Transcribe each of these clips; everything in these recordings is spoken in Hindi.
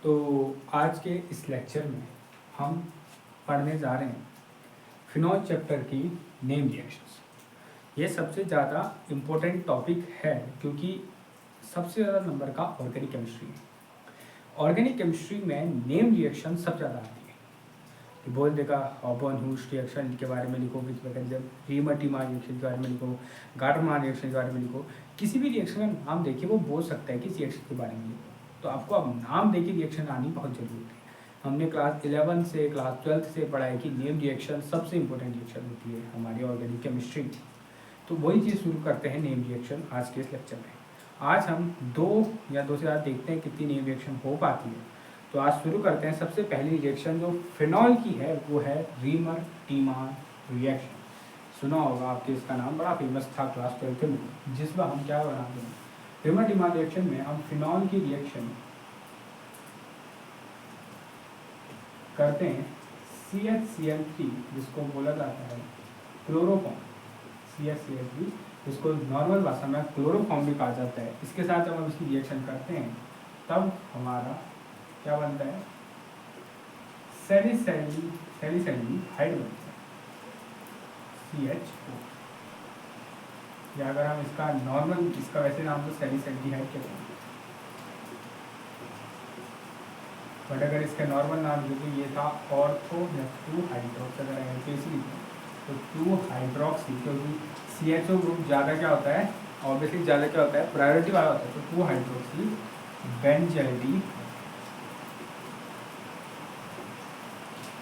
तो आज के इस लेक्चर में हम पढ़ने जा रहे हैं फिनॉल चैप्टर की नेम रिएक्शंस। ये सबसे ज़्यादा इम्पोर्टेंट टॉपिक है क्योंकि सबसे ज़्यादा नंबर का ऑर्गेनिक केमिस्ट्री है। ऑर्गेनिक केमिस्ट्री में नेम रिएक्शन सबसे ज़्यादा आती है कि बोल देगा हॉबन-हूस रिएक्शन के बारे में लिखो, विच मैकेनिज्म, रीमर-टीमर रिएक्शन के बारे में लिखो, गार्डनर रिएक्शन के बारे में लिखो। किसी भी रिएक्शन का नाम देखिए वो बोल सकता है कि इस रिएक्शन के बारे में लिखो। तो आपको अब नाम देके रिएक्शन आनी बहुत ज़रूरी है। हमने क्लास 11 से क्लास 12 से पढ़ा है कि नेम रिएक्शन सबसे इम्पोर्टेंट रिएक्शन होती है हमारी ऑर्गेनिक केमिस्ट्री। तो वही चीज़ शुरू करते हैं नेम रिएक्शन आज के इस लेक्चर में। आज हम दो से ज़्यादा देखते हैं कितनी नेम रिएक्शन हो पाती है। तो आज शुरू करते हैं। सबसे पहली रिएक्शन जो फिनॉल की है वो है रीमर-टीमर रिएक्शन। सुना होगा आपके, इसका नाम बड़ा फेमस था क्लास 12 में, जिसमें हम क्या बनाते हैं रीमर-टीमर रिएक्शन में हम फिनॉल की रिएक्शन करते हैं CHCl3 जिसको बोला जाता है क्लोरोफॉर्म, CHCl3 जिसको नॉर्मल भाषा में क्लोरोफॉर्म भी कहा जाता है। इसके साथ जब हम इसकी रिएक्शन करते हैं तब हमारा क्या बनता है सैलिसाइलिन हाइड बनता है CHO। या अगर हम इसका नॉर्मल, इसका वैसे नाम तो सैलिसाइल्डिहाइड कहते हैं, बट अगर इसका नॉर्मल नाम देखो ये था ऑर्थो या 2-हाइड्रोक्स। अगर ऐसे तो 2-हाइड्रोक्सी, क्योंकि CHO ग्रुप ज़्यादा क्या होता है, ऑब्वियसली ज़्यादा क्या होता है, प्रायोरिटी वाला होता है। तो 2-हाइड्रोक्सी बेंजल्डी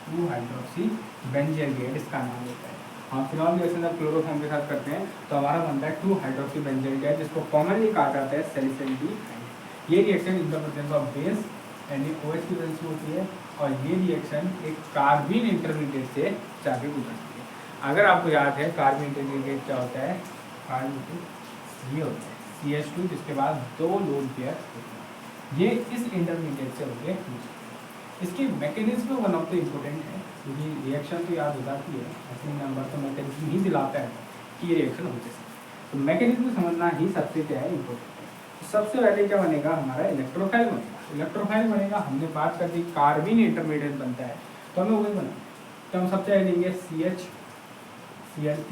2-हाइड्रोक्सी बेंजल्डिहाइड इसका नाम होता है। हम फिनॉल रिएक्शन जब क्लोरोफॉर्म के साथ करते हैं तो हमारा बनता है 2-हाइड्रोक्सी बेंजल्डिहाइड, जिसको कॉमनली कहा जाता है सैलिसाइल्डिहाइड। ये reaction in the presence of base NaOH की वजह से होती है और ये रिएक्शन एक कार्बन इंटरमीडिएट से जाके गुजरती है। अगर आपको याद है कार्बन इंटरमीडिएट क्या होता है, कार्बन ये होता है CH2 जिसके बाद 2 लोन पेयर होते हैं। ये इस इंटरमीडिएट से होते हैं। इसकी mechanism one of the important है क्योंकि रिएक्शन तो याद हो जाती है, असली नंबर तो मैकेनिज्म ही दिलाता है कि ये रिएक्शन होते हैं। तो मैकेनिज्म समझना ही सबसे क्या है इम्पोर्टेंट है। तो सबसे पहले क्या बनेगा, हमारा इलेक्ट्रोफाइल बनेगा। इलेक्ट्रोफाइल बनेगा, हमने बात कर दी कार्बन इंटरमीडिएट बनता है तो हमें वही बना। तो हम सबसे पहले लेंगे CHCl3,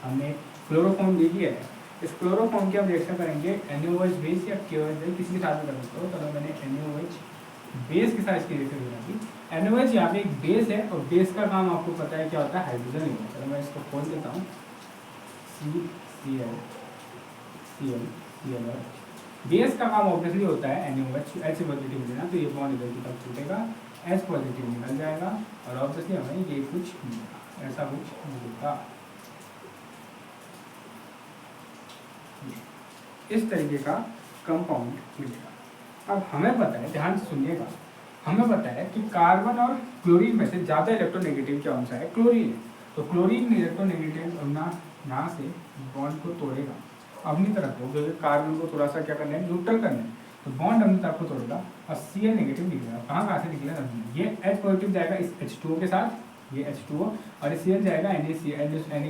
हमने क्लोरोफॉर्म ले लिया है। इस क्लोरोफॉर्म की हम रिएक्शन करेंगे NaOH बेस या KOH बेस, किसी के साथ भी कर सकते हो। तो मैंने NaOH बेस के साथ इसकी रिएक्शन बनाई। NaOH यहाँ पे एक बेस है और बेस का काम आपको पता है क्या होता है, हाइड्रोजन लेना। चलो मैं इसको खोल देता हूँ। CCl बेस का काम ऑब्वियसली होता है NaOH H पॉजिटिव लेना, तो ये बॉन्ड इधर की तरफ छूटेगा, H पॉजिटिव निकल जाएगा और ऑब्वियसली हमें ये कुछ मिलेगा, ऐसा कुछ मिलेगा। इस तरीके का कंपाउंड मिलेगा। अब हमें पता है, ध्यान से सुनिएगा, हमें पता है कि कार्बन और क्लोरीन में से ज़्यादा इलेक्ट्रोनेगेटिव कौन सा है, क्लोरीन है। तो क्लोरीन इलेक्ट्रोनेगेटिव यहाँ से बॉन्ड को तोड़ेगा अपनी तरफ को, क्योंकि कार्बन को थोड़ा सा क्या करना है, न्यूट्रल करना है। तो बॉन्ड अपनी तरफ को तोड़ेगा और Cl नेगेटिव निकलेगा। कहाँ से निकलेगा, ये H पॉजिटिव जाएगा इस H2O के साथ, ये H2O, और Cl जाएगा Na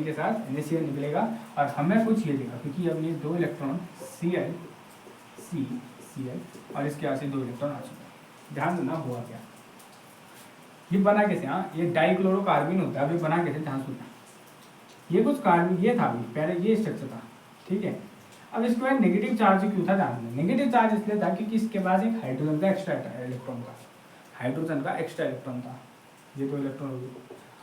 के साथ, NaCl निकलेगा और हमें कुछ ये देगा क्योंकि अब ये 2 इलेक्ट्रॉन Cl और इसके यहाँ से 2 इलेक्ट्रॉन आ चुके हैं। ध्यान देना हुआ क्या, ये बना कैसे, हाँ ये डाइक्लोरोकार्बन होता है। अभी बना कैसे, ध्यान सुनना। ये कुछ कार्बन ये था, पहले ये स्ट्रक्चर था, ठीक है। अब इसके बाद नेगेटिव चार्ज क्यों था, ध्यान देना। नेगेटिव चार्ज इसलिए था क्योंकि इसके पास एक हाइड्रोजन का एक्स्ट्रा इलेक्ट्रॉन था, हाइड्रोजन का एक्स्ट्रा इलेक्ट्रॉन था। ये 2 इलेक्ट्रॉन हो गए।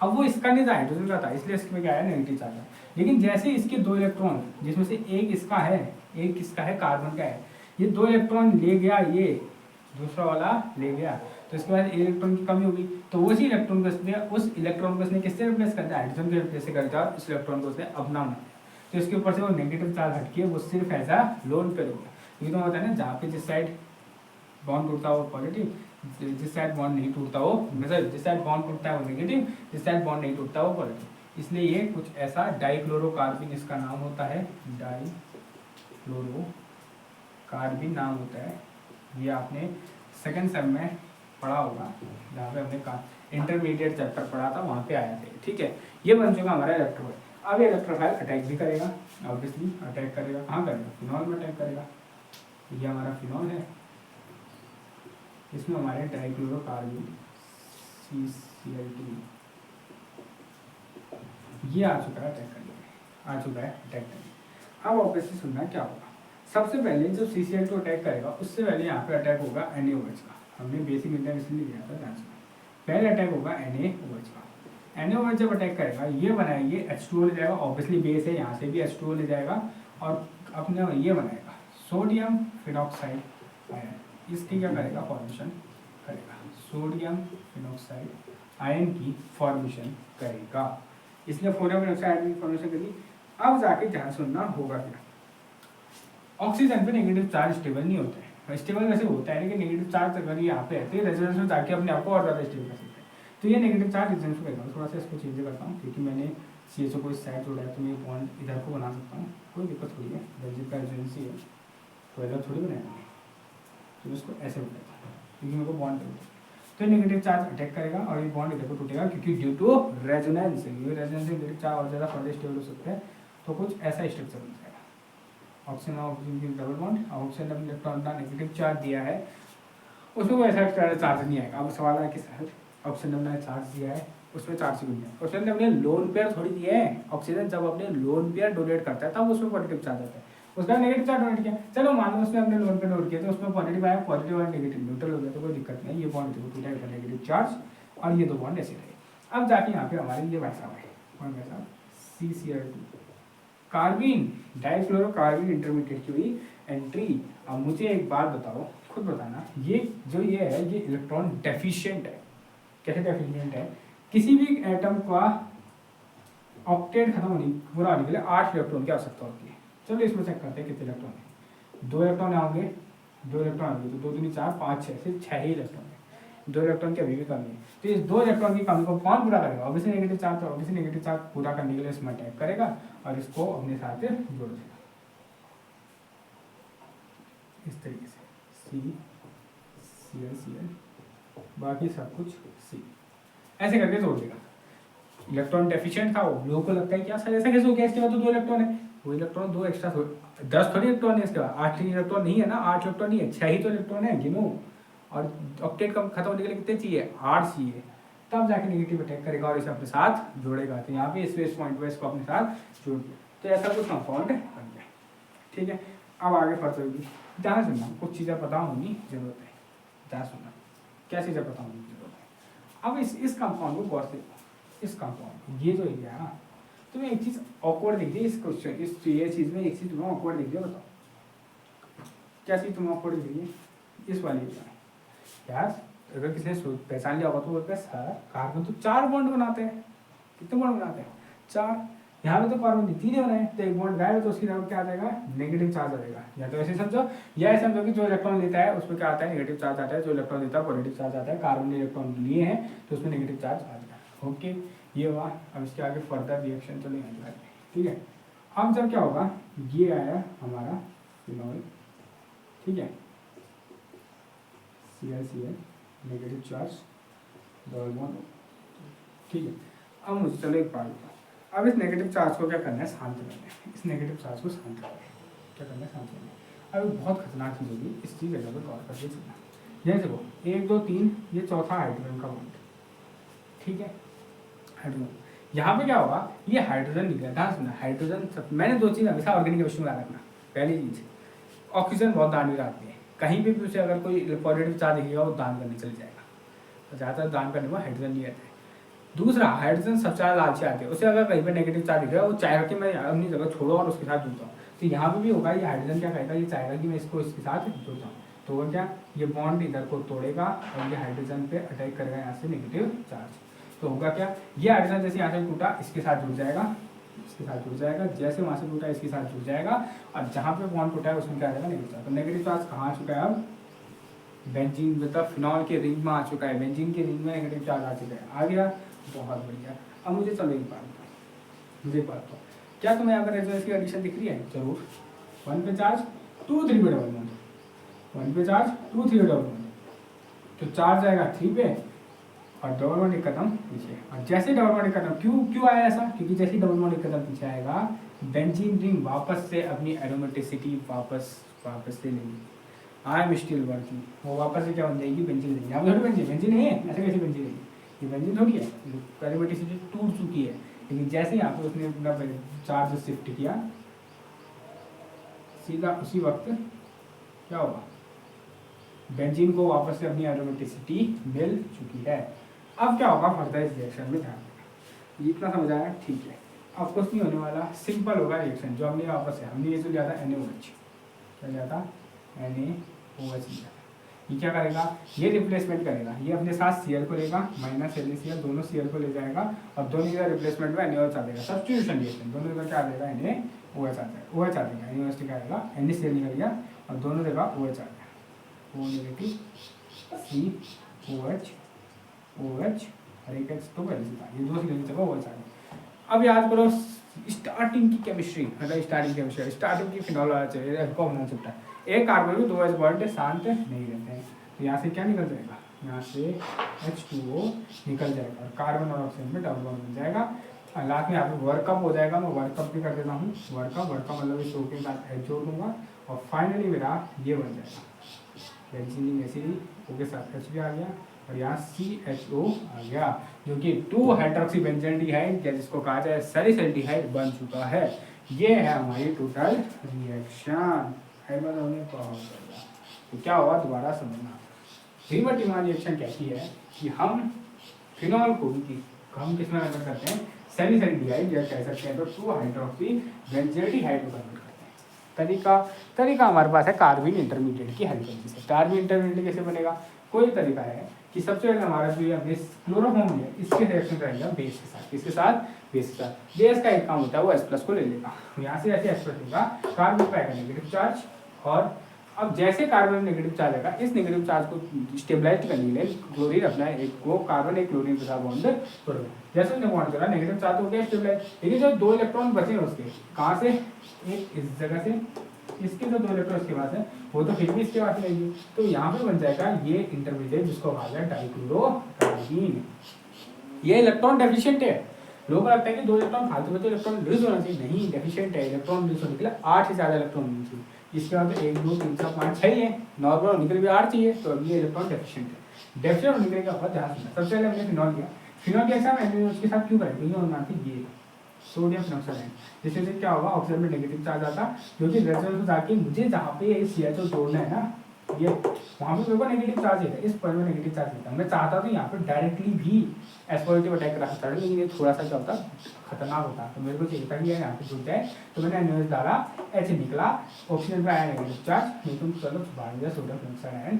अब वो इसका नहीं था, हाइड्रोजन का था, इसलिए इसमें क्या है, नेगेटिव चार्ज है। लेकिन जैसे इसके 2 इलेक्ट्रॉन, जिसमें से एक इसका है, एक इसका है, कार्बन का है, ये 2 इलेक्ट्रॉन ले गया, ये दूसरा वाला ले गया, तो इसके बाद इलेक्ट्रॉन की कमी होगी। तो उसी इलेक्ट्रॉन को उस इलेक्ट्रॉन को इसने किससे रिप्लेस कर दिया, हाइड्रोजन के रिप्लेस कर दिया, इस इलेक्ट्रॉन को उसने अपना बना। तो इसके ऊपर से वो नेगेटिव चार्ज हटके वो सिर्फ ऐसा लोन पेयर हो गया। ये तो होता है ना, जहाँ पे जिस साइड बॉन्ड टूटता है वो पॉजिटिव, जिस साइड बॉन्ड नहीं टूटता वो, मतलब जिस साइड बॉन्ड टूटता है वो नेगेटिव, जिस साइड बॉन्ड नहीं टूटता वो पॉजिटिव। इसलिए ये कुछ ऐसा डाइक्लोरोकार्बन इसका नाम होता है, डाइक्लोरोकार्बन नाम होता है। ये आपने सेकंड सेम में पढ़ा होगा, जहाँ पे हमने इंटरमीडिएट चैप्टर पढ़ा था, वहाँ पे आया था, ठीक है। ये बन चुका हमारा इलेक्ट्रोफाइल। अब ये इलेक्ट्रोफाइल अटैक भी करेगा, ऑब्वियसली अटैक करेगा। कहाँ करेगा, फिनॉल में अटैक करेगा। ये हमारा फिनॉल है, इसमें हमारे डाइक्लोरोकार्बन CCl2 ये आ चुका है अटैक करने में, आ चुका है अटैक करने। अब ऑब्वियसली सुनना क्या होगा, सबसे पहले जो CCl2 अटैक करेगा उससे पहले यहाँ पे अटैक होगा NaOH का। हमने बेसिक इंटरनेशनल लिया था ध्यान से, पहले अटैक होगा NaOH का। NaOH जब अटैक करेगा ये बनाएंगे H2O ले जाएगा, ऑब्वियसली बेस है यहाँ से भी H2O ले जाएगा और अपने ये बनाएगा सोडियम फिनॉक्साइड आयन। इसकी क्या करेगा, फॉर्मेशन करेगा, सोडियम फिनॉक्साइड आयन की फॉर्मेशन करेगा, इसलिए सोडियम फिनॉक्साइड आयन की फॉर्मेशन करेगी। अब जाके ध्यान सुनना होगा क्या, ऑक्सीजन पे नेगेटिव चार्ज स्टेबल नहीं होता है, स्टेबल वैसे होता है लेकिन नेगेटिव चार्ज अगर यहाँ पे रहते हैं रेजोनेंस में जाके अपने आप को और ज़्यादा स्टेबल कर सकते हैं। तो ये नेगेटिव चार्ज रेजोनेंस में करेगा। थोड़ा सा इसको चेंज करता हूँ क्योंकि मैंने CHO को इस साइड जोड़ा है तो मैं बॉन्ड इधर को बना सकता हूँ, कोई दिक्कत थोड़ी है, बेंजीन का रेजोनेंसी है तो इधर थोड़ी बनाएंगे, तो इसको ऐसे बनाता हूँ क्योंकि मेरे को बॉन्ड टूट, तो नेगेटिव चार्ज अटैक करेगा और ये बॉन्ड इधर को टूटेगा क्योंकि ड्यू टू रेजोनेंस, ये रेजोनेंस से नेगेटिव चार्ज और ज़्यादा फर्दर स्टेबल हो सकते हैं। तो कुछ ऐसा स्ट्रक्चर बन जाएगा, ऑक्सीजन और ऑक्सीजन की डबल बॉन्ड, ऑक्सीजन ने इलेक्ट्रॉन का नेगेटिव चार्ज दिया है उसमें कोई ऐसा चार्ज नहीं आएगा। अब सवाल है कि सर ऑक्सीजन ने चार्ज दिया है उसमें चार्ज क्यों नहीं है, ऑक्सीजन ने अपने लोन पेयर थोड़ी दिए हैं, ऑक्सीजन जब अपने लोन पेयर डोनेट करता है तब उसमें पॉजिटिव चार्ज आता है, उसका नेगेटिव चार्ज डोनेट किया, चलो मान लो उसने अपने लोन पे डोनेट किया तो उसमें पॉजिटिव आया, पॉजिटिव और नेगेटिव न्यूट्रल हो गया तो कोई दिक्कत नहीं, ये बॉन्ड टूटेगा नेगेटिव चार्ज और ये दो बॉन्ड ऐसे रहे। अब जाके यहाँ पे हमारे ये भाई साहब है, कौन भाई साहब, CCl2 कार्बिन डाइफ्लोरोकार्बिन इंटरमीडिएट की हुई एंट्री। अब मुझे एक बात बताओ, खुद बताना, ये जो ये है ये इलेक्ट्रॉन डेफिशिएंट है, कैसे डेफिशिएंट है, किसी भी एटम का ऑक्टेट खत्म होने पूरा होने के लिए 8 इलेक्ट्रॉन की आवश्यकता होती है। चलो इसमें चेक करते हैं कितने इलेक्ट्रॉन है, 2 इलेक्ट्रॉन होंगे, 2 इलेक्ट्रॉन होंगे तो 2 3 4 5 6 सिर्फ 6 ही इलेक्ट्रॉन है, 2 इलेक्ट्रॉन की अभी भी कमी है। तो इस 2 इलेक्ट्रॉन की कमी को कौन पूरा करेगा, ऑब्वियसली नेगेटिव चार्ज, तो ऑब्वियसली नेगेटिव चार्ज पूरा करने के लिए इसमें अटैक करेगा और इसको अपने साथ जोड़ देगा इस तरीके से, CCl बाकी सब कुछ C ऐसे करके जोड़ देगा। इलेक्ट्रॉन डेफिशिएंट था वो, लोगों को लगता है क्या सर ऐसा कैसे हो गया, इसके बाद तो 2 इलेक्ट्रॉन है, वो इलेक्ट्रॉन 2 एक्स्ट्रा 10 थोड़ी इलेक्ट्रॉन है इसके बाद, 8 इलेक्ट्रॉन नहीं है ना, 8 इलेक्ट्रॉन नहीं है, 6 ही तो इलेक्ट्रॉन है गिनो, और ऑक्टेट कम खत्म होने के लिए कितने चाहिए, 8 चाहिए, तब जाके नेगेटिव अटैक करेगा और इसे अपने साथ जोड़ेगा। तो यहाँ पे स्पेस पॉइंट पर इसको अपने साथ जोड़ दिया, तो ऐसा कुछ कंपाउंड बन गया। ठीक है, अब आगे फर्दर होगी, ध्यान सुनना, कुछ चीज़ें पता होनी जरूरत है, ध्यान सुनना क्या चीज़ें पता होनी जरूरत है। अब इस कंपाउंड को गौर से, इस कंपाउंड ये जो एरिया है ना, तो मैं एक चीज़ ऑकवर्ड दिख रही है इस क्वेश्चन, इस ये चीज़ में एक चीज़ तुम्हें ऑकवर्ड दिख रही है, बताओ क्या चीज़ तुम्हें ऑकवर्ड दिख रही है, इस वाली एरिया में यार, अगर किसी ने पहचान लिया होगा तो बोलते हैं सर कार्बन तो 4 बॉन्ड बनाते हैं, कितने बॉन्ड बनाते हैं 4, यहाँ पे तो कार्बन 3 ही बनाए, तो एक बॉन्ड गायब है तो उसकी तरफ क्या आ जाएगा, नेगेटिव चार्ज आ जाएगा। या तो ऐसे समझो, या ऐसे समझो कि जो इलेक्ट्रॉन लेता है उसमें क्या आता है, नेगेटिव चार्ज आता है, जो इलेक्ट्रॉन लेता है पॉजिटिव चार्ज आता है, कार्बन ने इलेक्ट्रॉन लिए हैं तो उसमें नेगेटिव चार्ज आ जाएगा। ओके, ये हुआ। अब इसके आगे फर्दर रिएक्शन चलेंगे, ठीक है। अब जब क्या होगा, ये आया हमारा फिनॉल, ठीक है, ClCl negative charge double bond, ठीक है। अब मुझे चलो एक बात बताओ, अब इस नेगेटिव चार्ज को क्या करना है, शांत करना है, इस नेगेटिव चार्ज को शांत करना है, क्या करना है, शांत करना है। अब बहुत खतरनाक चीज़ होगी, इस चीज़ जगह पर गौर करके चलना। जैसे देखो 1 2 3, ये चौथा हाइड्रोजन का बॉन्ड, ठीक है, हाइड्रोजन, यहाँ पे क्या होगा, ये हाइड्रोजन निकला था, सुना हाइड्रोजन मैंने 2 चीज़ हमेशा ऑर्गेनिक केमिस्ट्री में याद रखना। पहली चीज़, ऑक्सीजन बहुत दान में आती है, कहीं भी उसे अगर कोई पॉजिटिव चार्ज दिखेगा वो दान करने चले जाएगा, तो ज़्यादातर दान करने में हाइड्रोजन नहीं आता है। दूसरा, हाइड्रोजन सबसे ज़्यादा लालची आते हैं, उसे अगर कहीं पर नेगेटिव चार्ज दिखेगा वो चाहेगा कि मैं अपनी जगह छोड़ो और उसके साथ जुड़ता हूँ, तो यहाँ पे भी होगा, ये हाइड्रोजन क्या कहेगा, ये चाहेगा कि मैं इसको इसके साथ जुड़ता हूँ, तो वो क्या, ये बॉन्ड इधर को तोड़ेगा और ये हाइड्रोजन पे अटैक करेगा यहाँ से नेगेटिव चार्ज, तो होगा क्या, ये हाइड्रोजन जैसे यहाँ से टूटा इसके साथ जुड़ जाएगा, इसके साथ जुड़ जाएगा, जैसे वहाँ से टूटा इसके साथ जुड़ जाएगा, और जहाँ पे बॉन्ड टूटा है उसमें क्या आ जाएगा, नेगेटिव चार्ज। तो नेगेटिव चार्ज कहाँ आ चुका है, अब बेंजीन मतलब फिनॉल के रिंग में आ चुका है, बेंजीन के रिंग में नेगेटिव चार्ज आ चुका है, आ गया, बहुत बढ़िया। अब मुझे चलो एक बात बताओ, मुझे बात बताओ, क्या तुम्हें यहाँ पर रेजोनेंस की कंडीशन दिख रही है, जरूर, 1 पे चार्ज 2 3 पे डबल बॉन्ड, 1 पे चार्ज 2 3 पे डबल बॉन्ड, तो चार्ज आएगा 3 पे और डबल बॉन्ड एक कदम पीछे, और जैसे डबल बॉन्ड एक कदम, क्यों आया ऐसा, क्योंकि जैसे डबल बॉन्ड एक कदम पीछे आएगा बेंजीन रिंग वापस से अपनी एरोमेटिसिटी वापस से लेंगी, आई एम स्टिल वर्किंग, वो वापस से क्या बन जाएगी, बेंजीन बन जाएगी। यहाँ थोड़ी बेंजीन, बेंजीन नहीं है, ऐसे कैसे बेंजीन है, ये बेंजीन थोड़ी है, एरोमेटिसिटी टूट चुकी है। लेकिन जैसे यहाँ पे उसने अपना चार्ज शिफ्ट किया, सीधा उसी वक्त क्या होगा, बेंजीन को वापस से अपनी एरोमेटिसिटी मिल चुकी है। अब क्या होगा फर्दर इस रिएक्शन में, ध्यान देना। इतना समझ आया, ठीक है। अब कुछ नहीं होने वाला, सिंपल होगा रिएक्शन। जो हमने वापस से हमने ये जो लिया था NaOH, क्या लिया था, NaOH लिया। ये क्या करेगा, ये रिप्लेसमेंट करेगा, ये अपने साथ Cl को लेगा, माइनस NaCl, दोनों Cl को ले जाएगा और दोनों का रिप्लेसमेट में NaOH आ देगा, सब्स्टिट्यूशन रिएक्शन। दोनों का क्या आ जाएगा, NaOH आ जाएगा, OH आ देगा, NaOH क्या आएगा, NaCl निकल गया और दोनों जगह OH आ गया, O नेगेटिव COH OH और एक H तो पहले से था, ये दो की जगह OH आ गया। अब याद करो स्टार्टिंग की केमिस्ट्री, मतलब स्टार्टिंग केमिस्ट्री, स्टार्टिंग की फिनॉल वाला चाहिए, अल्कोहल होना चलता है। एक कार्बन में 2 H बॉन्ड शांत नहीं रहते हैं, तो यहाँ से क्या निकल जाएगा, यहाँ से H2O निकल जाएगा और कार्बन और ऑक्सीजन में डबल बॉन्ड बन जाएगा। और लास्ट में यहाँ पे वर्कअप हो जाएगा, मैं वर्कअप भी कर देता हूँ। वर्कअप मतलब इस O के साथ H जोड़ दूंगा और फाइनली मेरा ये बन जाएगा बेंजीनिक एसिड, O के साथ H भी आ गया और यहाँ CHO आ गया, जो कि 2 हाइड्रोक्सी बेंजीनडीहाइड या जिसको कहा जाए सैलिसैल्डिहाइड बन चुका है। ये है हमारी टोटल रिएक्शन। तो क्या हुआ, दोबारा समझना। हीमोटिमान रिएक्शन कहती है कि हम फिनॉल को भी हम किस में कन्वर्ट करते हैं, सैलिसैल्डिहाइड या कह सकते हैं तो 2 हाइड्रोक्सी बेंजीनडीहाइड में कन्वर्ट करते हैं। तरीका हमारे पास है कार्बिन इंटरमीडिएट की हेल्प से। कार्बिन इंटरमीडिएट कैसे बनेगा, कोई तरीका है कि सबसे पहले हमारा जो ये बेस क्लोरोफॉर्म है, इसके रिएक्शन रहेगा बेस के साथ। किसके साथ, बेस के साथ। बेस का एक काम होता है वो H+ को ले लेगा, यहाँ से ऐसे H+ लेगा, कार्बन पाएगा नेगेटिव चार्ज, और अब जैसे कार्बन नेगेटिव चार्ज आएगा, इस नेगेटिव चार्ज को स्टेबलाइज करने के लिए क्लोरीन अपना एक को कार्बन एक क्लोरीन के साथ बॉन्ड तोड़ेगा। जैसे उसने बॉन्ड करा, नेगेटिव चार्ज हो गया स्टेबलाइज, लेकिन जो 2 इलेक्ट्रॉन बचे हैं उसके, कहाँ से, एक इस जगह से, इसके जो 2 इलेक्ट्रॉन इसके पास है वो तो फिर भी इसके पास रहेगी, तो यहाँ पे बन जाएगा ये इंटरमीडिएट जिसको कहा जाए डाइक्लोरोकार्बीन। ये इलेक्ट्रॉन डेफिशिएंट है। लोगों को लगता है कि 2 इलेक्ट्रॉन फालतू में, तो इलेक्ट्रॉन रिलीज होना चाहिए, नहीं, डेफिशिएंट है। इलेक्ट्रॉन रिलीज होने के लिए 8 से ज़्यादा इलेक्ट्रॉन होने चाहिए। इसके बाद 1 2 3 4 5 6 ही है, नॉर्मल होने के लिए भी 8 चाहिए, तो अब ये इलेक्ट्रॉन डेफिशिएंट है। डेफिशिएंट होने के लिए क्या होगा, ध्यान रखना। सबसे पहले हमने फिनॉल लिया, फिनॉल के एग्जाम उसके साथ क्यों करें, क्योंकि मानते ये सोडियम फिनॉक्साइड, जिससे से क्या होगा, ऑक्सीजन में नेगेटिव चार्ज आता, क्योंकि रेजोनेंस में जाके मुझे जहाँ पे CHO जोड़ना है ना, ये वहाँ पे मेरे को नेगेटिव चार्ज है, इस पॉइंट में नेगेटिव चार्ज होता है। मैं चाहता तो यहाँ पे डायरेक्टली भी एस पॉजिटिव अटैक करा सकता, लेकिन ये थोड़ा सा क्या होता खतरनाक होता, तो मेरे को चाहिए था कि यहाँ पे जुड़ जाए, तो मैंने NaOH डाला, H निकला, ऑक्सीजन पे आया नेगेटिव चार्ज, नहीं तुम चलो बाहर गया सोडियम फिनॉक्साइड आयन,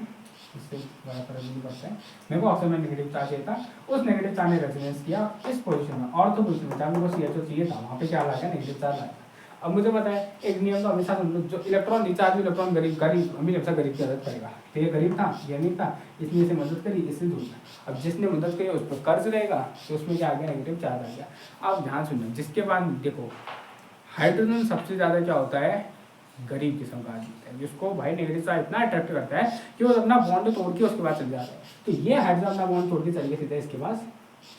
इससे बड़ा फर्क नहीं पड़ता है। मेरे को ऑक्सीजन में नेगेटिव चार्ज चाहिए था, उस नेगेटिव चार्ज ने रेजोनेंस किया इस पोजीशन में, और तो पोजीशन में जहाँ मेरे को CHO चाहिए था वहाँ पे क्या लगा, नेगेटिव चार्ज आया। अब मुझे पता है एक नियम तो हमेशा समझ लो, जो इलेक्ट्रॉन रिचार्ज में इलेक्ट्रॉन गरीब हमेशा गरीब की मदद करेगा। तो ये गरीब था, ये नहीं था, इसने इसे मदद करी, इससे दूर था। अब जिसने मदद करी उस पर कर्ज रहेगा, तो उसमें क्या आ गया, नेगेटिव चार्ज आ गया। अब ध्यान सुनना, जिसके बाद देखो हाइड्रोजन सबसे ज़्यादा क्या होता है, गरीब किस्म का आदमी है, जिसको भाई नेगेटिव चार्ज इतना अट्रैक्ट करता है कि वो अपना बॉन्ड तोड़ के उसके बाद चल जाता है। तो ये हाइड्रोजन अपना बॉन्ड तोड़ के चल गया सीधा इसके पास,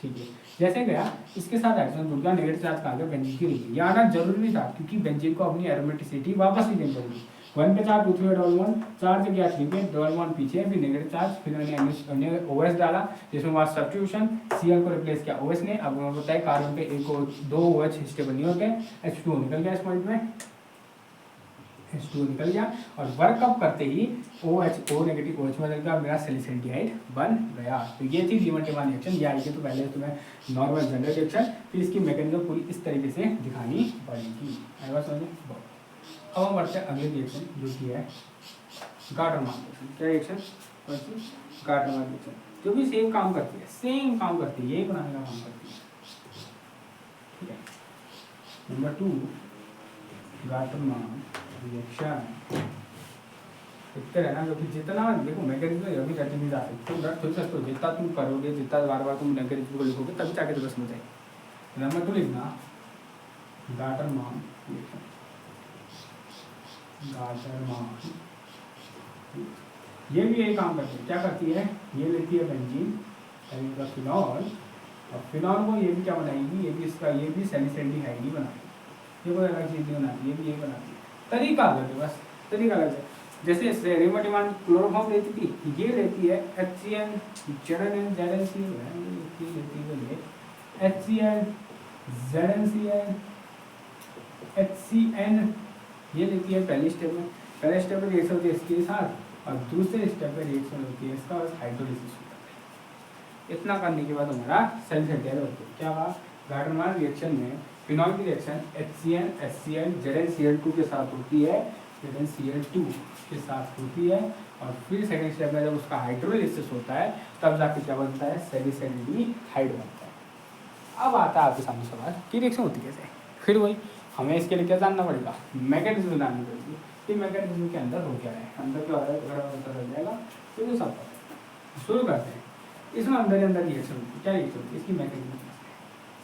ठीक है। जैसे गया इसके साथ हाइड्रोजन जुड़ गया, नेगेटिव चार्ज कहाँ गया, बेंजीन की रिंग। ये आना जरूरी नहीं था, क्योंकि बेंजीन को अपनी एरोमेटिसिटी वापस नहीं देनी पड़ेगी। 1 पे चार्ज, 2 पे डबल बॉन्ड, 4 से गया 3 पे डबल बॉन्ड पीछे, फिर नेगेटिव चार्ज, फिर मैंने OH डाला, जिसमें हुआ सब्स्टिट्यूशन, Cl को रिप्लेस किया OH ने। अब हमें बताया कार्बन पे 2 OH स्टेबल नहीं होते, H2O निकल गया इस पॉइंट में, H2O निकल गया, और वर्कअप करते ही O नेगेटिव OH बदल गया, मेरा सैलिसैल्डिहाइड बन गया। तो ये थी लीवन-टिमान रिएक्शन। ये आएगी तो पहले तुम्हें नॉर्मल जनरल रिएक्शन, फिर इसकी मैकेनिज्म पूरी इस तरीके से दिखानी पड़ेगी। आएगा समझ? अब हम बढ़ते हैं अगले रिएक्शन, जो कि है गार्टनमान रिएक्शन। क्या रिएक्शन? गार्टनमान रिएक्शन, जो भी सेम काम करती है, यही बनाने का काम करती है, ठीक है। नंबर 2 गार्टनमान रिएक्शन इतने रहना, क्योंकि जितना देखो मैकेनिज्म अभी रट नहीं जा सकते, तुम रट थोड़ी सकते हो, जितना तुम करोगे, जितना बार बार तुम मैकेनिज्म को लिखोगे, तभी जाके तुम्हें समझ आएगी। नंबर 2 लिखना गार्टनमान रिएक्शन। ये भी यही काम करती है, क्या करती है, ये लेती है बेंजीन का फिनॉल, और फिनॉल को ये भी क्या बनाएगी, ये भी सैलिसैल्डिहाइड ही बनाएगी। ये कोई अलग चीज़ नहीं बनाती, ये भी यही बनाती है, तरीका अलग है, बस तरीका अलग है। जैसे रेमा डिमांड क्लोरोफॉर्म लेती थी, ये लेती है HCl ZnN ZnCl HCl ZnCl HCN, ये लेती है पहली स्टेप में। पहले स्टेप में रिएक्शन होती है इसके साथ और दूसरे स्टेप में रिएक्शन होती है इसका हाइड्रोलिसिस होता है। इतना करने के बाद हमारा सेल तैयार होती है। क्या हुआ, गार्डनर रिएक्शन में फिनॉल की रिएक्शन HCN HCl ZnCl2 के साथ होती है, ZnCl2 के साथ होती है और फिर सेकंड स्टेप में जब उसका हाइड्रोलिसिस होता है तब जाके क्या बनता है, सैलिसाइल्डिहाइड बनता है। अब आता है आपके सामने सवाल कि रिएक्शन होती कैसे। फिर वही हमें इसके लिए क्या जानना पड़ेगा, मैकेनिज्म जाननी पड़ेगी कि मैकेनिज्म के अंदर हो क्या है, अंदर क्या हो रहा है, अगर पता चल जाएगा तो ये सब शुरू करते हैं। इसमें अंदर ही अंदर रिएक्शन होती है। क्या रिएक्शन होती है, इसकी मैकेनिज्म।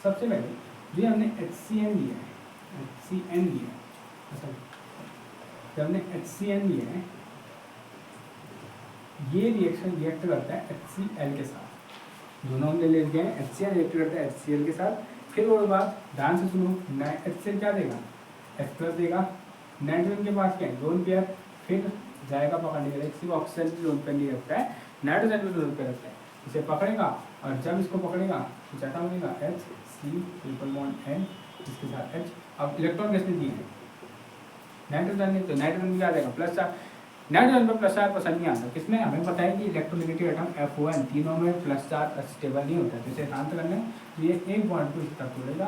सबसे पहले जो हमने HCN लिया है, HCN लिया है, जब हमने HCN लिया है ये रिएक्शन रिएक्ट करता है HCl के साथ। दोनों हमने ले गए हैं, HCl रिएक्ट करता है HCl के साथ। फिर वो बाद ध्यान से सुनो, HCl क्या देगा, H+ देगा। नाइट्रोजन के पास क्या है, लोन पेयर, फिर जाएगा पकड़ने के लिए, सिर्फ ऑक्सीजन भी लोन पेयर नहीं रखता है, नाइट्रोजन भी लोन पेयर रखता है। इसे पकड़ेगा और जब इसको पकड़ेगा तो क्या बनेगा, HC ट्रिपल बॉन्ड N, इसके साथ H। अब इलेक्ट्रॉन किसने दिए हैं, नाइट्रोजन ने, तो नाइट्रोजन भी आ जाएगा प्लस चार्ज। नाइट्रोजन पर प्लस चार्ज पसंद नहीं आता, किसमें, हमें पता है कि इलेक्ट्रोनेगेटिव एटम FON तीनों में प्लस चार्ज स्टेबल नहीं होता है, तो इसे शांत करना है तो ये एक बॉन्ड को इस तरह तोड़ेगा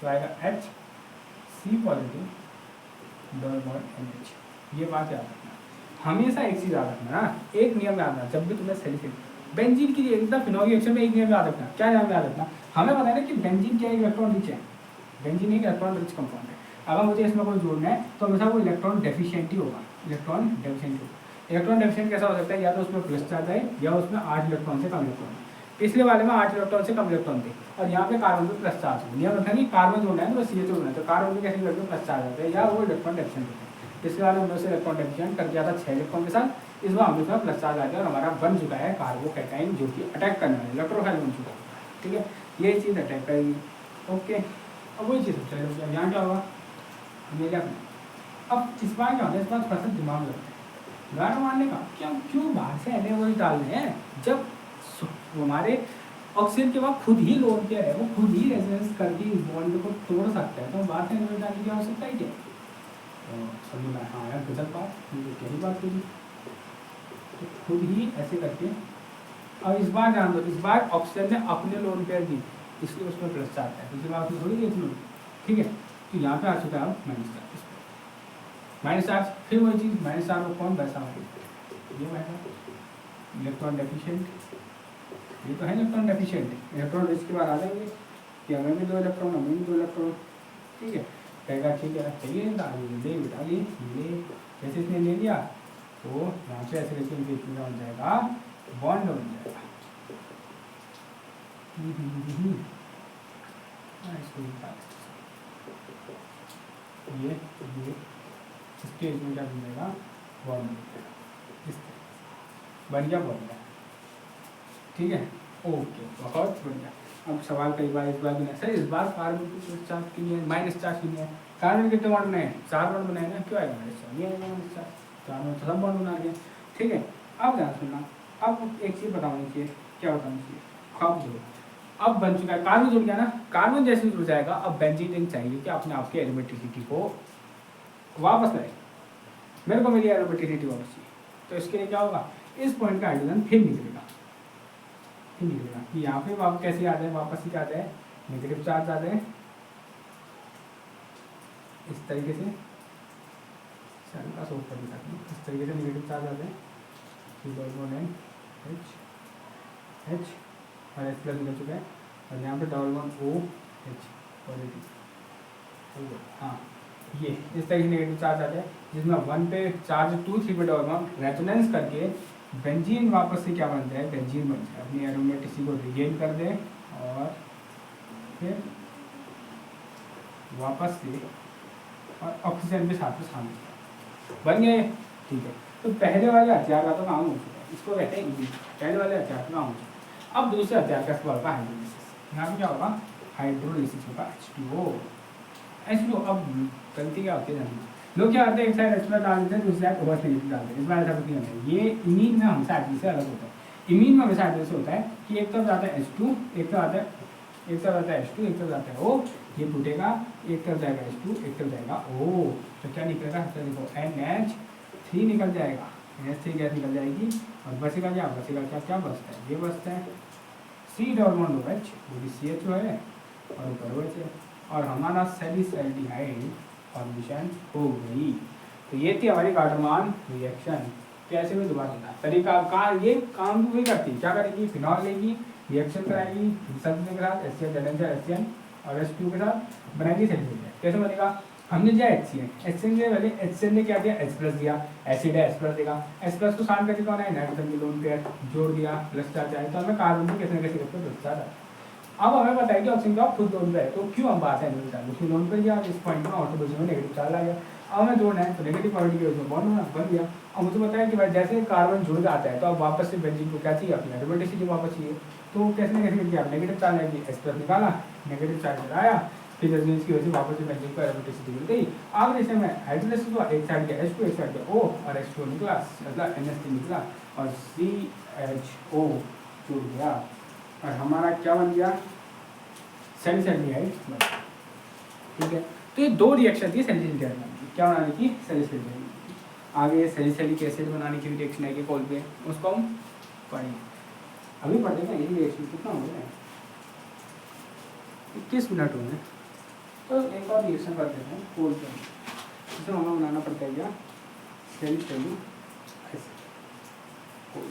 तो आएगा HC positive double bond NH। ये बात याद रखना, हमेशा एक चीज़ याद रखना ना, एक नियम याद रखना जब भी तुम्हें सैलिसिलिक बेंजीन की एकदम फिनॉल रिएक्शन में एक नियम याद रखना। क्या नियम याद रखना, हमें पता है ना कि बेंजीन क्या इलेक्ट्रॉन रिच है, बेंजीन एक इलेक्ट्रॉन रिच कंपाउंड है। अगर मुझे इसमें कोई जोड़ना है तो हमेशा वो इलेक्ट्रॉन डेफिशिएंट ही होगा, इलेक्ट्रॉन डेफिशिएंट होगा। इलेक्ट्रॉन डेफिशिएंट कैसा हो सकता है, या तो उसमें प्लस चार्ज है या उसमें 8 इलेक्ट्रॉन से कम इलेक्ट्रॉन है। पिछले वाले में 8 इलेक्ट्रॉन से कम इलेक्ट्रॉन थे और यहाँ पे कार्बन में प्लस चार्ज है। नियम रखना कि कार्बन जोड़ना है तो CH जोड़ना है, तो कार्बन में कैसे करके प्लस चार्ज आता है या वो इलेक्ट्रॉन डेफिशिएंट होता है। इसके बाद हमने उसे इलेक्ट्रॉन डेफिशिएंट कर दिया था 6 इलेक्ट्रॉन के साथ, इस बार हमने उसमें प्लस चार्ज आ गया और हमारा बन चुका है कार्बोकैटायन, जो कि अटैक करने वाला इलेक्ट्रोफाइल बन चुका है। ठीक है, ये चीज़ अटैक करेगी। ओके, अब वही चीज़ चलो यहाँ क्या होगा, मेरे अपने अब इस बार क्या होता है, इस बार थोड़ा सा दिमाग लगता है गाना मारने का, क्या क्यों बाहर से NaOH डाल रहे हैं जब हमारे ऑक्सीजन के बाद खुद ही लोन पेयर है, वो खुद ही रेजोनेंस करके इस बॉन्ड को तोड़ सकता है, तो बाहर से NaOH डालने की आवश्यकता ही क्या। तो समझ में, हाँ यार गजब बात, मुझे क्या ही बात करी, तो खुद ही ऐसे करके। अब इस बार जान दो, इस बार ऑक्सीजन ने अपने लोन पेयर दी इसलिए उसमें प्लस चार्ज है, दूसरी बार उसमें थोड़ी देख लो। ठीक है, तो यहाँ पे आ चुका है माइनस चार्ज, माइनस चार्ज। फिर वही चीज़ माइनस चार्ज को कौन वैसा ये माइनस इलेक्ट्रॉन डेफिशिएंट, ये तो है इलेक्ट्रॉन डेफिशिएंट। इलेक्ट्रॉन इसके बाद आ जाएंगे कि हमें भी 2 इलेक्ट्रॉन, हमें भी 2 इलेक्ट्रॉन। ठीक है, कहेगा ठीक है चाहिए दे बेटा ये जैसे इसने ले लिया तो यहाँ पे ऐसे करके बन जाएगा, बॉन्ड बन जाएगा। ये स्टेज में क्या बन जाएगा, बॉन्ड बन गया, बॉन्ड। ठीक है, ओके, बहुत बढ़िया। अब सवाल कई बार इस बार भी नहीं सर, इस बार कार्बन की चार्ज की नहीं है, माइनस चार्ज की नहीं है। कार्बन कितने बॉन्ड बनाए, 4 बॉन्ड बनाए ना, क्यों आएगा माइनस चार्ज, ये आएगा माइनस चार्ज, कार्बन तो सब बॉन्ड बना दिया। ठीक है, अब ध्यान सुनना, अब एक चीज़ बतानी चाहिए, क्या बतानी चाहिए, खब जो अब बन चुका है, कार्बन जुड़ गया ना, कार्बन जैसे जुड़ जाएगा अब बेंजीन रिंग चाहिए कि अपने आपके एरोमेटिसिटी को वापस लाए, मेरे को मेरी एरोमेटिसिटी वापस चाहिए। तो इसके लिए क्या होगा, इस पॉइंट का हाइड्रोजन फिर निकलेगा, यहाँ पे वापस कैसे आ जाए, वापस ही आ जाए, नेगेटिव चार्ज आ जाए इस तरीके से, का सोच कर इस तरीके से नेगेटिव चार्ज आ जाए, H और H+ निकल चुका है और यहाँ पे डबल बॉन्ड OH पॉजिटिव। हाँ, ये इस तरीके से नेगेटिव चार्ज आ जाए जिसमें 1 पे चार्ज 2 3 पे डबल बॉन्ड रेजोनेंस करके बेंजीन वापस से क्या बन जाए, बेंजीन बन जाए, अपनी एरोमेटिसिटी को रिगेन कर दे और फिर वापस से और ऑक्सीजन भी साथ में शामिल बन गए। ठीक है, तो पहले वाले हथियार का तो काम हो चुका है, इसको कहते हैं पहले वाले हथियार का काम हो चुका है। अब दूसरे हथियार का सवाल होगा हाइड्रोलिसिस। यहाँ पे क्या होगा, हाइड्रोलिसिस होगा H2O। अब गलती क्या होती है जानना, लोग क्या करते हैं, एक साइड H प्लस डाल देते हैं, दूसरी साइड OH नेगेटिव डाल देते हैं। इस बार ऐसा कुछ नहीं होता है, ये इमीन में हमेशा एटलीस्ट से अलग होता है। इमीन में हमेशा एटलीस्ट होता है कि एक तरफ जाता है H2, एक तरफ आता है H2, एक तरफ जाता है O, ये टूटेगा, एक तरफ जाएगा H2, एक तरफ जाएगा O, तो क्या निकलेगा, देखो NH3 निकल जाएगा, NH3 गैस निकल जाएगी और बचेगा क्या, क्या बचता है, ये बचता है C डबल बॉन्ड OH, वो भी CHO है और ऊपर OH है, और हमारा सैलिसैल्डिहाइड फॉर्मेशन हो गई। तो ये थी हमारी कार्डमान रिएक्शन। कैसे में दोबारा होता है तरीका का, ये काम भी वही करती है, क्या करेगी, फिनॉल लेगी, रिएक्शन कराएगी सल्फर के साथ HCl और H2 के साथ बनाएगी सल्फेट। कैसे बनेगा, हमने दिया HCl के पहले HCl ने क्या दिया, H प्लस दिया, एसिड है H प्लस देगा, H प्लस को शांत करके कौन है, नाइट्रोजन के लोन पेयर जोड़ दिया, प्लस चार्ज आए तो हमें कार्बन को कैसे न कैसे करके प्लस चार्ज आया। अब हमें पता है कि ऑक्सीजन का खुद लोन पे है, तो क्यों हम बात है नेगेटिव चार्ज, उसमें लोन पे गया, इस पॉइंट में ऑटोपोजिशन में नेगेटिव चार्ज आ गया। अब हमें जोड़ना है तो नेगेटिव पॉइंट की वजह से बॉन्ड बन गया। अब मुझे पता है कि भाई जैसे कार्बन जुड़ जाता है तो अब वापस से बेंजीन को क्या चाहिए, अपनी एरोमेटिसिटी वापस चाहिए, तो कैसे न कैसे किया, नेगेटिव चार्ज आएगी, H प्लस निकाला, नेगेटिव चार्ज लगाया, फिर रेजोनेंस की वजह से वापस से बेंजीन को एरोमेटिसिटी मिल गई। अब जैसे में हाइड्रोलाइसिस हुआ, एक साइड का H2 एक साइड का O और H2 निकला, मतलब NH3 निकला और CHO जुड़ गया और हमारा क्या बन गया, सैलिसैल्डिहाइड। ठीक है, तो ये दो रिएक्शन थी सैलिसैल्डिहाइड बनाने की, क्या बनाने की, सैलिसैल्डिहाइड। आगे सैलिसैलिक एसिड बनाने की भी रिएक्शन है कि कॉल पे, उसको हम पढ़ेंगे, अभी पढ़ देंगे। ये रिएक्शन कितना हो गया, 21 मिनट हो गए, तो एक और रिएक्शन कर देते हैं कोल पे, इसमें हमें बनाना पड़ता है क्या, सैलिसैलिक एसिड कोल।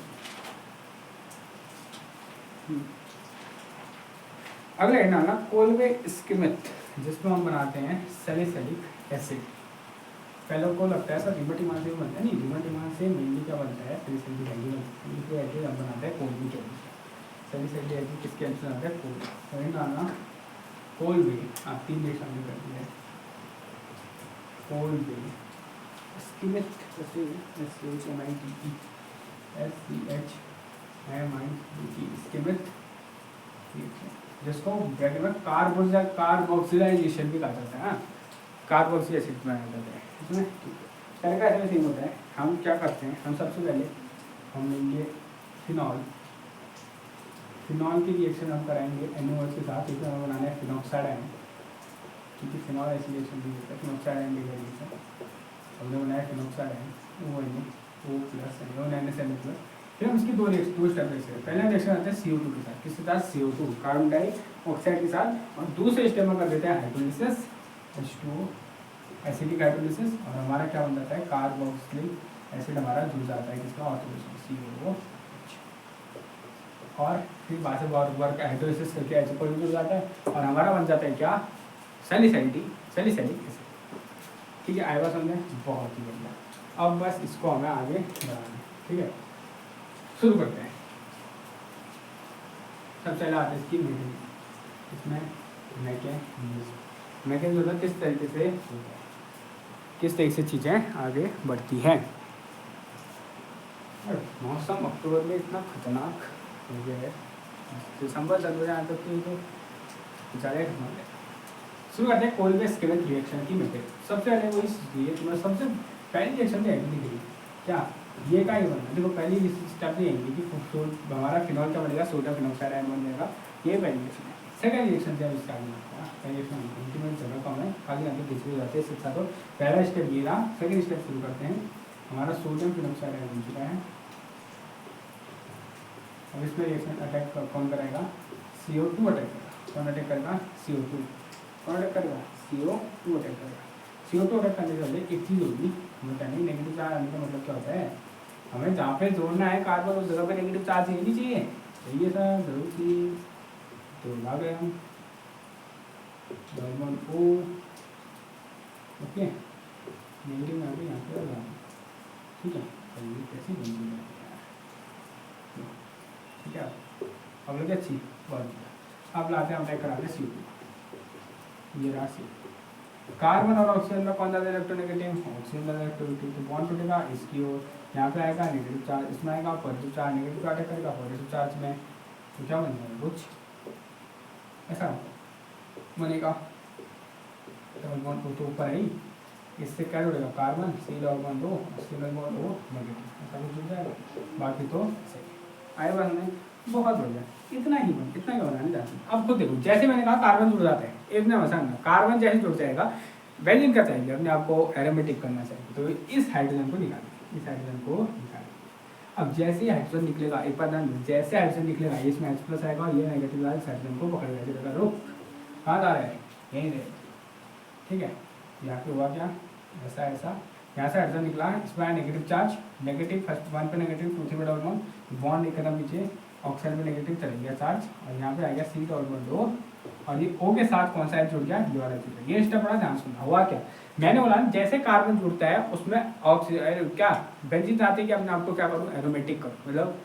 अगला है ना कोलवे स्कीमेट, जिसमें हम बनाते हैं सैलिसैलिक एसिड। पहले को लगता है सर रिमट इमान से बनता है, नहीं, रिमट इमान से मेनली क्या बनता है, सैलिसैलिक एसिड हम बनाते हैं कोलवे के अंदर। सैलिसैलिक एसिड किसके अंदर आता है, कोलवे। तो आना कोलवे, हाँ 3 डेट हमने कर दिया है, कोलवे स्कीमेट, स्कीमेट, जिसको ब्रैकेट में कार्बोक्सिलाइजेशन भी कहा जाता है, कार्बोक्सिल एसिड बनाया जाता है इसमें। तरीका ऐसे सेम होता है, हम क्या करते हैं, हम सबसे पहले हम लेंगे फिनॉल, फिनॉल की रिएक्शन हम कराएंगे NaOH के साथ, इसमें हमें बनाना है फिनॉक्साइड आयन, क्योंकि फिनॉल ऐसी रिएक्शन भी होता है, फिनॉक्साइड आयन रिएक्शन हमने बनाया, फिनॉक्साइड आयन ONA+, फिर हम इसकी दो स्टेप से, पहला रिएक्शन आता है CO2 के साथ, किसके साथ, CO2 कार्बन डाइऑक्साइड के साथ, और दूसरे स्टेप में कर देते हैं हाइड्रोलिसिस, H2O एसिडिक हाइड्रोलिसिस, और हमारा क्या बन जाता है, कार्बोक्सिलिक एसिड हमारा जुड़ जाता है किसका, ऑक्सीडेशन COOH, और फिर बाद से वर्क हाइड्रोलिसिस करके H पर जुड़ जाता है और हमारा बन जाता है क्या, सैलिसैलिक एसिड। ठीक है, आया बात समझे, बहुत ही बढ़िया। अब बस इसको हमें आगे बढ़ाना है, ठीक है, शुरू करते हैं। सबसे पहले आते हैं इसकी मैकेनिज्म, इसमें मैकेनिज्म होता है किस तरीके से चीज़ें आगे बढ़ती हैं। मौसम अक्टूबर में इतना खतरनाक हो गया है, दिसंबर जनवरी आने तक तो ज़्यादा खतरनाक है। शुरू करते हैं कोलवे स्कीमेट रिएक्शन की मेथड। सबसे पहले वो सबसे पहली रिएक्शन तो एग्री क्या, ये का ही बनना, देखो पहली स्टेप ये है कि हमारा फिनॉल क्या बनेगा, सोडियम फिनॉक्साइड आयन बन जाएगा, ये पहली रिएक्शन है। सेकंड रिएक्शन से हम इसका आगे बनता है, पहली रिएक्शन अल्टीमेट जगह कम है, आगे आगे पीछे हो जाते हैं शिक्षा। तो पहला स्टेप ये रहा, सेकंड स्टेप शुरू करते हैं। हमारा सोडियम फिनॉक्साइड आयन बन चुका है, अब इसमें रिएक्शन अटैक कौन करेगा, CO2 अटैक करेगा। कौन अटैक करेगा, CO2। कौन अटैक करेगा, CO2 अटैक करेगा। CO2 अटैक करने से पहले एक चीज़ होगी, हमें नेगेटिव चार्ज आने का मतलब क्या होता है, हमें जहाँ पे जोड़ना है कार्बन उस जगह पे नेगेटिव चार्ज नहीं चाहिए, चाहिए सर, जरूर चाहिए। तो ला गए हम कार्बन O, ओके, नेगेटिव यहाँ पे लगा, ठीक है, कैसी बन गई, ठीक है। अब लगे अच्छी बहुत, अब लाते हैं हम अटैक कराते हैं CO2, ये रहा CO2। कार्बन और ऑक्सीजन में कौन ज़्यादा इलेक्ट्रोनेगेटिव, ऑक्सीजन ज़्यादा इलेक्ट्रोनेगेटिव, तो बॉन्ड टूटेगा, इसकी ओर यहाँ पे आएगा नेगेटिव चार्ज, इसमें आएगा पॉजिटिव चार्ज, नेगेटिव का अटैक करेगा पॉजिटिव चार्ज में, तो क्या बन जाएगा, कुछ ऐसा बनेगा। डबल बॉन्ड तो ऊपर है ही, इससे क्या जुड़ेगा, carbon c double bond O, single bond O negative, ऐसा कुछ जुड़ जाएगा, बाकी तो सही आए बात में। बहुत बढ़िया, इतना ही बनाने जाती। अब खुद देखो, जैसे मैंने कहा कार्बन जुड़ जाता है, एक ना आसान ना, कार्बन जैसे जुड़ जाएगा बेंजीन का चाहिए अपने आप को एरोमेटिक करना चाहिए, तो इस हाइड्रोजन को निकालेंगे, इस हाइड्रोजन को निकालेंगे। अब जैसे ही हाइड्रोजन निकलेगा, एक बार ध्यान, जैसे हाइड्रोजन निकलेगा इसमें H प्लस आएगा और ये नेगेटिव वाला हाइड्रोजन को पकड़ लेगा, रुक कहाँ जा रहा है, यहीं रहेगा, ठीक है। यहाँ पे हुआ क्या, ऐसा ऐसा, यहाँ से हाइड्रोजन निकला है, इसमें negative charge, negative first one पे नेगेटिव, टू थ्री पे डबल बॉन्ड, बॉन्ड एक कदम नीचे, ऑक्सीजन में नेगेटिव चले गया चार्ज, और यहाँ पे आ गया सी डबल बॉन्ड O, और ये O के साथ कौन सा जुड़ गया, ये वाला जुड़ गया। ये स्टेप बड़ा ध्यान सुनना। हुआ क्या, मैंने बोला जैसे कार्बन जुड़ता है उसमें ऑक्सीजन क्या बेंजीन चाहते हैं कि अपने आप को क्या करूँ, एरोमेटिक करूँ, मतलब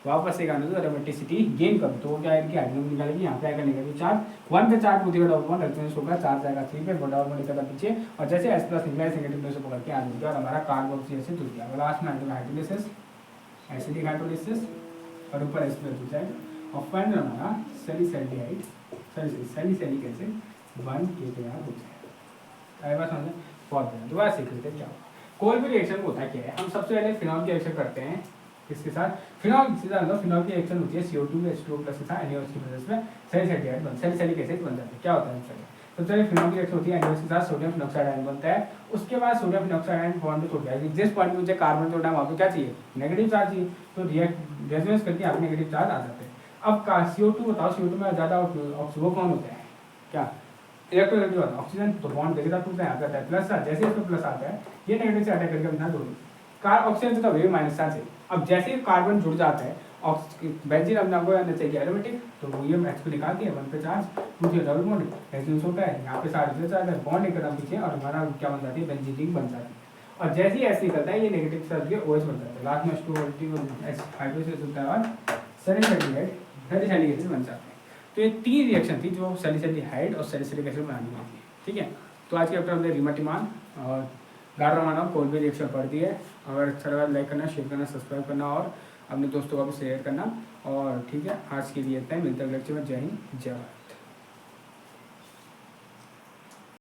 वापस एक आने दो, एरोमेटिसिटी गेन करूँ, तो क्या है कि हाइड्रोजन निकालेगी, यहाँ पे आएगा नेगेटिव चार्ज, वन पे charge two three double bond, hydrogen होगा चार्ज आएगा थ्री पे, डबल बॉन्ड एक कदम पीछे, और जैसे H प्लस निकला नेगेटिव से पकड़ के आ जुड़ गया, और हमारा कार्बन ऑक्सीजन से जुड़ गया। लास्ट में हाइड्रोलिसिस, एसिडिक हाइड्रोलिसिस, और ऊपर H प्लस जुड़ जाएगा, और फाइनल हमारा सैलिसैल्डिहाइड, सैलिसैलिक एसिड 1 के तैयार हो जाएगा। बस समझे, बहुत बढ़िया। दोबारा सीख लेते हैं क्या होगा। कोई भी रिएक्शन होता है क्या है, हम सबसे पहले फिनॉल की रिएक्शन करते हैं, इसके साथ फिनॉल सीधा मतलब फिनॉल की रिएक्शन होती है CO2 H2O प्लस के साथ NaOH की वजह से सैलिसैल्डिहाइड सैलिसैलिक एसिड बन जाता है। क्या होता है सबसे पहले फिनॉल की रिएक्शन होती है, NaOH के साथ सोडियम फिनॉक्साइड आयन बनता है, उसके बाद सोडियम फिनॉक्साइड आयन बॉन्ड पे जुड़ जाएगा, जिस पॉइंट पे मुझे कार्बन जोड़ना है वहाँ पे क्या चाहिए, नेगेटिव चार्ज चाहिए, तो रेजोनेंस करके आप नेगेटिव चार्ज आ जाते हैं। अब CO2 बताओ, CO2 में ज़्यादा वो कौन होता है, क्या इलेक्ट्रोनेगेटिव होता है, ऑक्सीजन, तो बॉन्ड देखिए टूटता है, आता है प्लस, जैसे इसमें प्लस आता है ये नेगेटिव से अटैक करके अपना जोड़, ऑक्सीजन तो वेव माइनस चार्ज है। अब जैसे ही कार्बन जुड़ जाता है, बेंजीन अपने आपको आना चाहिए एरोमेटिक, तो वो ये H को निकाल दिया, वन पे charge, two three double bond, resonance होता है, यहाँ पे सारे चार्ज है, बॉन्ड एक कदम पीछे, और हमारा क्या बन जाती है, बेंजीन रिंग बन जाती है। और जैसे ही ऐसे निकलता है ये नेगेटिव चार्ज के OH बन जाता है, लास्ट में H2O हाइड्रोजन होता है और सैलिसैलिक एसिड बन जाते हैं। तो ये तीन रिएक्शन थी जो सैलिसैल्डिहाइड और सैलिसैलिक एसिड बनाने वाली थी, ठीक है। तो आज के चैप्टर हमने रीमाटिमान और गार्डोमाना कोलबे रिएक्शन पढ़ दी है। अगर अच्छा लगा लाइक करना, शेयर करना, सब्सक्राइब करना और अपने दोस्तों को भी शेयर करना, और ठीक है, आज के लिए इतना ही, मिलते हैं लेक्चर में। जय हिंद, जय भारत।